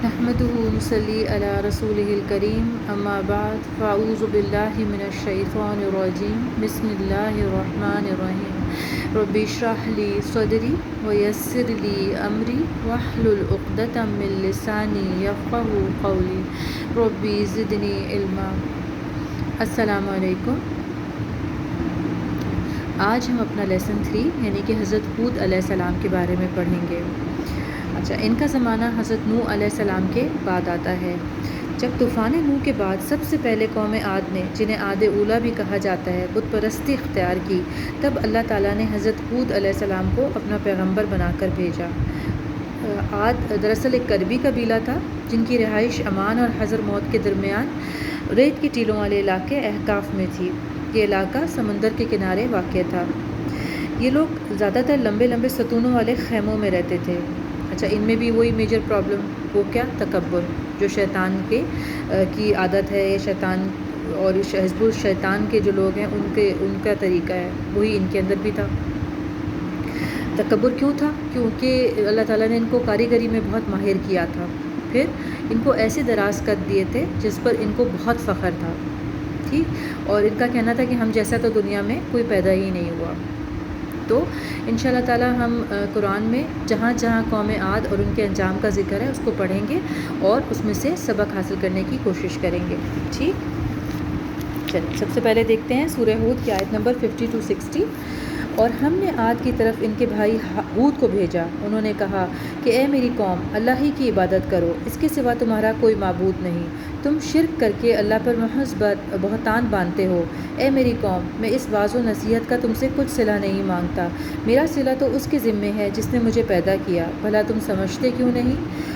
نحمده ونصلي على رسوله الكريم اما بعد فاعوذ بالله من الشيطان الرجيم بسم الله الرحمن الرحيم رب اشرح لي صدري ويسر لي امري واحلل عقدة من لساني يفقهوا قولي ربي زدني علما۔ السلام علیکم۔ آج ہم اپنا لیسن 3 یعنی کہ حضرت ہود علیہ السلام کے بارے میں پڑھیں گے۔ اچھا، ان کا زمانہ حضرت نوح علیہ السلام کے بعد آتا ہے۔ جب طوفان نوح کے بعد سب سے پہلے قوم عاد نے، جنہیں عاد اولا بھی کہا جاتا ہے، بت پرستی اختیار کی، تب اللہ تعالیٰ نے حضرت ہود علیہ السلام کو اپنا پیغمبر بنا کر بھیجا۔ عاد دراصل ایک کربی قبیلہ تھا جن کی رہائش امان اور حضر موت کے درمیان ریت کی ٹیلوں والے علاقے احقاف میں تھی۔ یہ علاقہ سمندر کے کنارے واقع تھا۔ یہ لوگ زیادہ تر لمبے لمبے ستونوں والے خیموں میں رہتے تھے۔ اچھا، ان میں بھی وہی میجر پرابلم، وہ کیا؟ تکبر، جو شیطان کی عادت ہے، شیطان اور حزب الشیطان کے جو لوگ ہیں ان کا طریقہ ہے، وہی ان کے اندر بھی تھا۔ تکبر کیوں تھا؟ کیونکہ اللہ تعالیٰ نے ان کو کاریگری میں بہت ماہر کیا تھا، پھر ان کو ایسے دراز کر دیے تھے جس پر ان کو بہت فخر تھا، ٹھیک، اور ان کا کہنا تھا کہ ہم جیسا تو دنیا میں کوئی پیدا ہی نہیں ہوا۔ تو انشاء اللہ تعالیٰ ہم قرآن میں جہاں جہاں قوم عاد اور ان کے انجام کا ذکر ہے اس کو پڑھیں گے اور اس میں سے سبق حاصل کرنے کی کوشش کریں گے، ٹھیک۔ چلیے، سب سے پہلے دیکھتے ہیں سورہ ہود کی آیت نمبر 50-60۔ اور ہم نے عاد کی طرف ان کے بھائی ہود کو بھیجا، انہوں نے کہا کہ اے میری قوم، اللہ ہی کی عبادت کرو، اس کے سوا تمہارا کوئی معبود نہیں، تم شرک کر کے اللہ پر محض بہتان باندھتے ہو۔ اے میری قوم، میں اس واعظ و نصیحت کا تم سے کچھ صلہ نہیں مانگتا، میرا صلہ تو اس کے ذمے ہے جس نے مجھے پیدا کیا، بھلا تم سمجھتے کیوں نہیں؟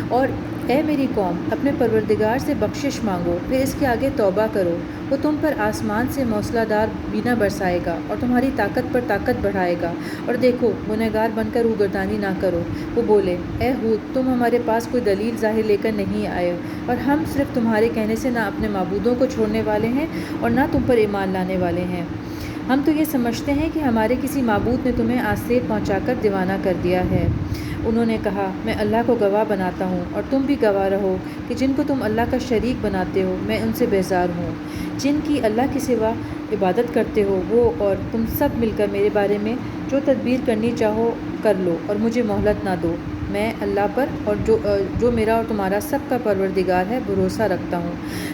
اور اے میری قوم، اپنے پروردگار سے بخشش مانگو، پھر اس کے آگے توبہ کرو، وہ تم پر آسمان سے موسلا دار بینہ برسائے گا اور تمہاری طاقت پر طاقت بڑھائے گا، اور دیکھو گنہگار بن کر روگردانی نہ کرو۔ وہ بولے، اے ہود، تم ہمارے پاس کوئی دلیل ظاہر لے کر نہیں آئے، اور ہم صرف تمہارے کہنے سے نہ اپنے معبودوں کو چھوڑنے والے ہیں اور نہ تم پر ایمان لانے والے ہیں۔ ہم تو یہ سمجھتے ہیں کہ ہمارے کسی معبود نے تمہیں آسیب پہنچا کر دیوانہ کر دیا ہے۔ انہوں نے کہا، میں اللہ کو گواہ بناتا ہوں اور تم بھی گواہ رہو کہ جن کو تم اللہ کا شریک بناتے ہو میں ان سے بیزار ہوں۔ جن کی اللہ کے سوا عبادت کرتے ہو وہ اور تم سب مل کر میرے بارے میں جو تدبیر کرنی چاہو کر لو اور مجھے مہلت نہ دو۔ میں اللہ پر اور جو میرا اور تمہارا سب کا پروردگار ہے بھروسہ رکھتا ہوں۔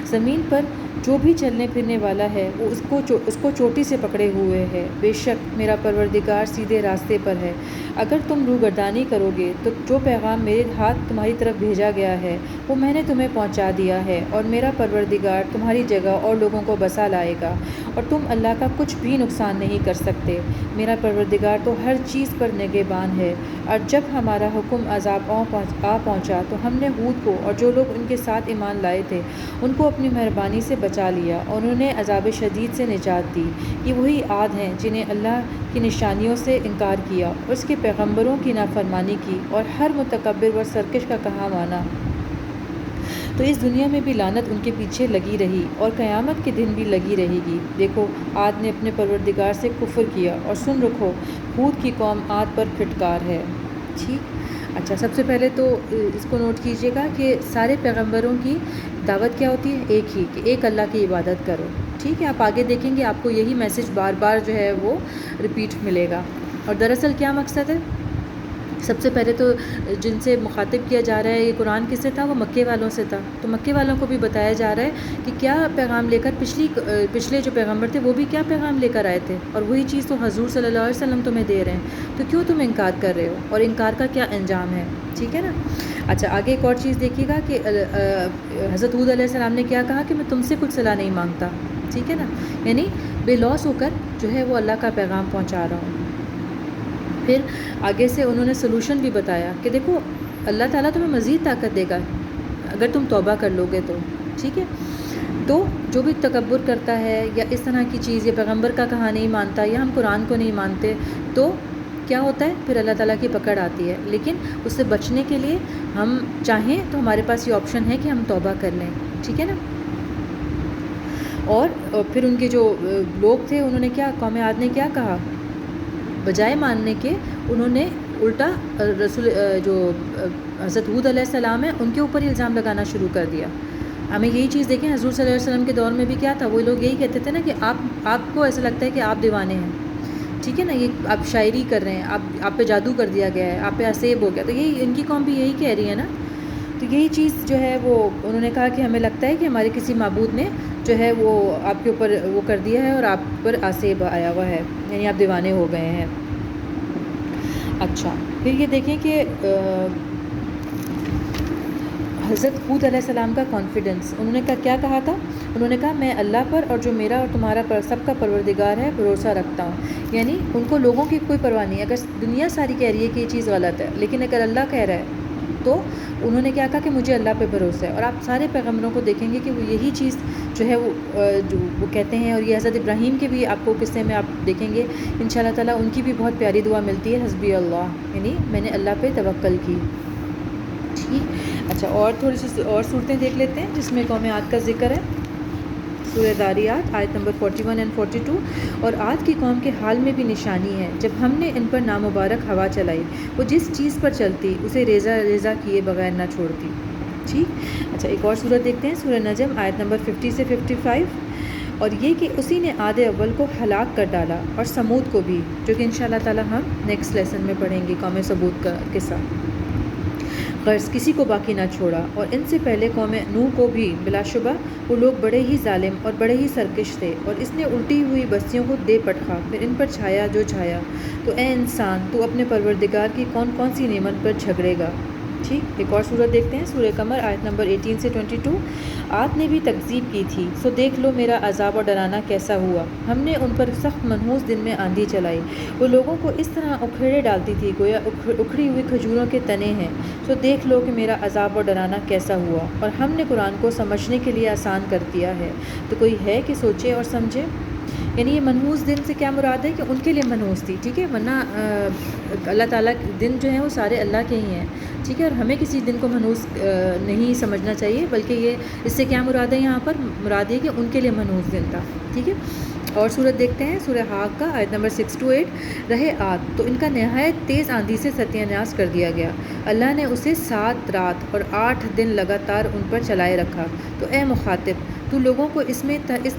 زمین پر جو بھی چلنے پھرنے والا ہے وہ اس کو چوٹی سے پکڑے ہوئے ہے، بے شک میرا پروردگار سیدھے راستے پر ہے۔ اگر تم روگردانی کرو گے تو جو پیغام میرے ہاتھ تمہاری طرف بھیجا گیا ہے وہ میں نے تمہیں پہنچا دیا ہے، اور میرا پروردگار تمہاری جگہ اور لوگوں کو بسا لائے گا، اور تم اللہ کا کچھ بھی نقصان نہیں کر سکتے۔ میرا پروردگار تو ہر چیز پر نگہبان ہے۔ اور جب ہمارا حکم عذاب آ پہنچا تو ہم نے ہود کو اور جو لوگ ان کے ساتھ ایمان لائے تھے ان کو اپنی مہربانی سے بچا لیا اور انہیں عذاب شدید سے نجات دی۔ یہ وہی عاد ہیں جنہیں اللہ کی نشانیوں سے انکار کیا اور اس کے پیغمبروں کی نافرمانی کی اور ہر متکبر و سرکش کا کہا مانا، تو اس دنیا میں بھی لعنت ان کے پیچھے لگی رہی اور قیامت کے دن بھی لگی رہے گی۔ دیکھو، عاد نے اپنے پروردگار سے کفر کیا، اور سن رکھو، ہود کی قوم عاد پر پھٹکار ہے، ٹھیک۔ اچھا، سب سے پہلے تو اس کو نوٹ کیجئے گا کہ سارے پیغمبروں کی دعوت کیا ہوتی ہے؟ ایک ہی، کہ ایک اللہ کی عبادت کرو، ٹھیک ہے۔ آپ آگے دیکھیں گے آپ کو یہی میسج بار بار جو ہے وہ ریپیٹ ملے گا۔ اور دراصل کیا مقصد ہے؟ سب سے پہلے تو جن سے مخاطب کیا جا رہا ہے یہ قرآن کس سے تھا؟ وہ مکے والوں سے تھا، تو مکے والوں کو بھی بتایا جا رہا ہے کہ کیا پیغام لے کر پچھلے جو پیغمبر تھے وہ بھی کیا پیغام لے کر آئے تھے، اور وہی چیز تو حضور صلی اللہ علیہ وسلم تمہیں دے رہے ہیں، تو کیوں تم انکار کر رہے ہو، اور انکار کا کیا انجام ہے، ٹھیک ہے نا۔ اچھا، آگے ایک اور چیز دیکھیے گا کہ حضرت ہود علیہ السلام نے کیا کہا کہ میں تم سے کچھ صلہ نہیں مانگتا، ٹھیک ہے نا، یعنی بے لوث ہو کر جو ہے وہ اللہ کا پیغام پہنچا رہا ہوں۔ پھر آگے سے انہوں نے سلوشن بھی بتایا کہ دیکھو اللہ تعالیٰ تمہیں مزید طاقت دے گا اگر تم توبہ کر لو گے تو، ٹھیک ہے۔ تو جو بھی تکبر کرتا ہے یا اس طرح کی چیز، یا پیغمبر کا کہا نہیں مانتا، یا ہم قرآن کو نہیں مانتے، تو کیا ہوتا ہے؟ پھر اللہ تعالیٰ کی پکڑ آتی ہے۔ لیکن اس سے بچنے کے لیے ہم چاہیں تو ہمارے پاس یہ آپشن ہے کہ ہم توبہ کر لیں، ٹھیک ہے نا۔ اور پھر ان کے جو لوگ تھے انہوں نے کیا، قوم عاد نے کیا کہا؟ بجائے ماننے کے انہوں نے الٹا حضرت ہود علیہ السلام ہیں ان کے اوپر ہی الزام لگانا شروع کر دیا. ہمیں یہی چیز دیکھیں حضور صلی اللہ علیہ وسلم کے دور میں بھی کیا تھا, وہ لوگ یہی کہتے تھے نا کہ آپ کو ایسا لگتا ہے کہ آپ دیوانے ہیں, ٹھیک ہے نا, یہ آپ شاعری کر رہے ہیں, آپ پہ جادو کر دیا گیا ہے, آپ پہ عصیب ہو گیا. تو یہی ان کی قوم بھی یہی کہہ رہی ہے نا. تو یہی چیز جو ہے وہ انہوں نے کہا کہ ہمیں لگتا ہے کہ ہمارے کسی معبود نے جو ہے وہ آپ کے اوپر وہ کر دیا ہے اور آپ پر عصیب آیا ہوا ہے, یعنی آپ دیوانے ہو گئے ہیں. اچھا, پھر یہ دیکھیں کہ حضرت ہود علیہ السلام کا کانفیڈنس, انہوں نے کیا کہا تھا, انہوں نے کہا میں اللہ پر اور جو میرا اور تمہارا سب کا پروردگار ہے بھروسہ رکھتا ہوں. یعنی ان کو لوگوں کی کوئی پرواہ نہیں ہے, اگر دنیا ساری کہہ رہی ہے کہ یہ چیز غلط ہے, لیکن اگر اللہ کہہ رہا ہے تو انہوں نے کیا کہا کہ مجھے اللہ پہ بھروسہ ہے. اور آپ سارے پیغمبروں کو دیکھیں گے کہ وہ یہی چیز جو ہے وہ کہتے ہیں. اور یہ حضرت ابراہیم کے بھی آپ کو قصے میں آپ دیکھیں گے ان شاء اللہ تعالیٰ, ان کی بھی بہت پیاری دعا ملتی ہے, حسبی اللہ, یعنی میں نے اللہ پہ توکل کی. ٹھیک. اچھا, اور تھوڑی سی اور صورتیں دیکھ لیتے ہیں جس میں قوم عاد کا ذکر ہے. سورہ داریات آیت نمبر 41 اور 42. اور عاد کی قوم کے حال میں بھی نشانی ہے جب ہم نے ان پر نامبارک ہوا چلائی, وہ جس چیز پر چلتی اسے ریزہ ریزہ کیے بغیر نہ چھوڑتی. ٹھیک. اچھا, ایک اور صورت دیکھتے ہیں, سورہ نجم آیت نمبر 50 سے 55. اور یہ کہ اسی نے عاد اول کو ہلاک کر ڈالا اور سمود کو بھی, جو کہ انشاءاللہ تعالی ہم نیکسٹ لیسن میں پڑھیں گے, قوم سمود کا قصہ. غرض کسی کو باقی نہ چھوڑا. اور ان سے پہلے قوم نوح کو بھی, بلا شبہ وہ لوگ بڑے ہی ظالم اور بڑے ہی سرکش تھے, اور اس نے الٹی ہوئی بستیوں کو دے پٹخا, پھر ان پر چھایا جو چھایا. تو اے انسان, تو اپنے پروردگار کی کون کون سی نعمت پر جھگڑے گا. ٹھیک. ایک اور صورت دیکھتے ہیں, سورہ قمر آیت نمبر 18 سے 22. عاد نے بھی تکذیب کی تھی, سو دیکھ لو میرا عذاب اور ڈرانا کیسا ہوا. ہم نے ان پر سخت منحوس دن میں آندھی چلائی, وہ لوگوں کو اس طرح اکھیڑے ڈالتی تھی گویا اکھڑی ہوئی کھجوروں کے تنے ہیں. سو دیکھ لو کہ میرا عذاب اور ڈرانا کیسا ہوا. اور ہم نے قرآن کو سمجھنے کے لیے آسان کر دیا ہے, تو کوئی ہے کہ سوچے اور سمجھے. یعنی یہ منحوس دن سے کیا مراد ہے کہ ان کے لیے منحوس تھی, ٹھیک ہے, ورنہ اللہ تعالیٰ دن جو ہیں وہ سارے اللہ کے ہی ہیں, ٹھیک ہے. اور ہمیں کسی دن کو منحوس نہیں سمجھنا چاہیے, بلکہ یہ اس سے کیا مراد ہے, یہاں پر مراد یہ کہ ان کے لیے منحوس دن تھا. ٹھیک ہے. اور صورت دیکھتے ہیں, سورہ حاق کا آیت نمبر 6 to 8. رہے عاد, تو ان کا نہایت تیز آندھی سے ستیہ ناش کر دیا گیا. اللہ نے اسے 7 رات اور 8 دن لگاتار ان پر چلائے رکھا. تو اے مخاطب, تو لوگوں کو اس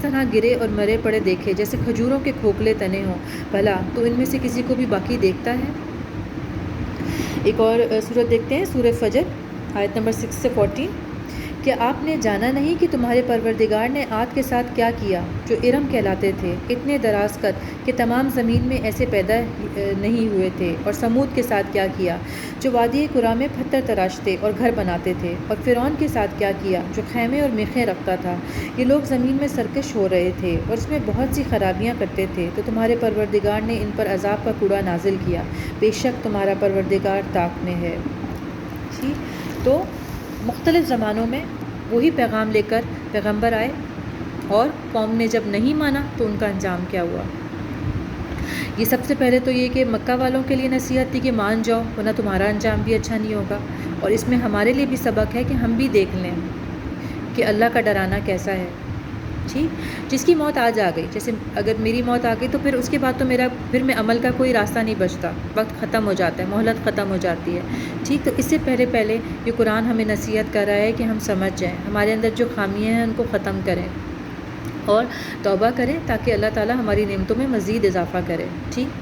طرح گرے اور مرے پڑے دیکھے جیسے کھجوروں کے کھوکھلے تنے ہوں. بھلا تو ان میں سے کسی کو بھی باقی دیکھتا ہے. ایک اور صورت دیکھتے ہیں, سورہ فجر آیت نمبر 6 سے 14. کیا آپ نے جانا نہیں کہ تمہارے پروردگار نے عاد کے ساتھ کیا کیا, جو ارم کہلاتے تھے, اتنے دراز کر کہ تمام زمین میں ایسے پیدا نہیں ہوئے تھے. اور سمود کے ساتھ کیا کیا, جو وادی قرا میں پتھر تراشتے اور گھر بناتے تھے. اور فرعون کے ساتھ کیا کیا, جو خیمے اور میخیں رکھتا تھا. یہ لوگ زمین میں سرکش ہو رہے تھے اور اس میں بہت سی خرابیاں کرتے تھے. تو تمہارے پروردگار نے ان پر عذاب کا کوڑا نازل کیا, بے شک تمہارا پروردگار طاق میں ہے. ٹھیک. تو مختلف زمانوں میں وہی پیغام لے کر پیغمبر آئے, اور قوم نے جب نہیں مانا تو ان کا انجام کیا ہوا. یہ سب سے پہلے تو یہ کہ مکہ والوں کے لیے نصیحت تھی کہ مان جاؤ, ورنہ تمہارا انجام بھی اچھا نہیں ہوگا. اور اس میں ہمارے لیے بھی سبق ہے کہ ہم بھی دیکھ لیں کہ اللہ کا ڈرانا کیسا ہے. ٹھیک. جس کی موت آج آ گئی, جیسے اگر میری موت آ گئی تو پھر اس کے بعد تو پھر میں عمل کا کوئی راستہ نہیں بچتا, وقت ختم ہو جاتا ہے, مہلت ختم ہو جاتی ہے. ٹھیک. تو اس سے پہلے یہ قرآن ہمیں نصیحت کر رہا ہے کہ ہم سمجھ جائیں, ہمارے اندر جو خامیاں ہیں ان کو ختم کریں اور توبہ کریں, تاکہ اللہ تعالیٰ ہماری نعمتوں میں مزید اضافہ کرے. ٹھیک.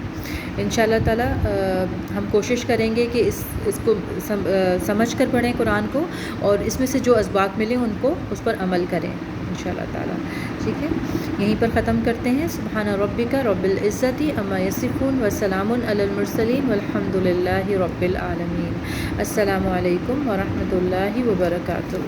انشاءاللہ تعالیٰ ہم کوشش کریں گے کہ اس کو سمجھ کر پڑھیں قرآن کو, اور اس میں سے جو اسباق ملیں ان کو اس پر عمل کریں انشاءاللہ تعالیٰ. ٹھیک ہے. یہیں پر ختم کرتے ہیں. سبحان ربک رب العزت عما یصفون وسلام علی المرسلین والحمد للہ رب العالمین. السلام علیکم ورحمۃ اللہ وبرکاتہ.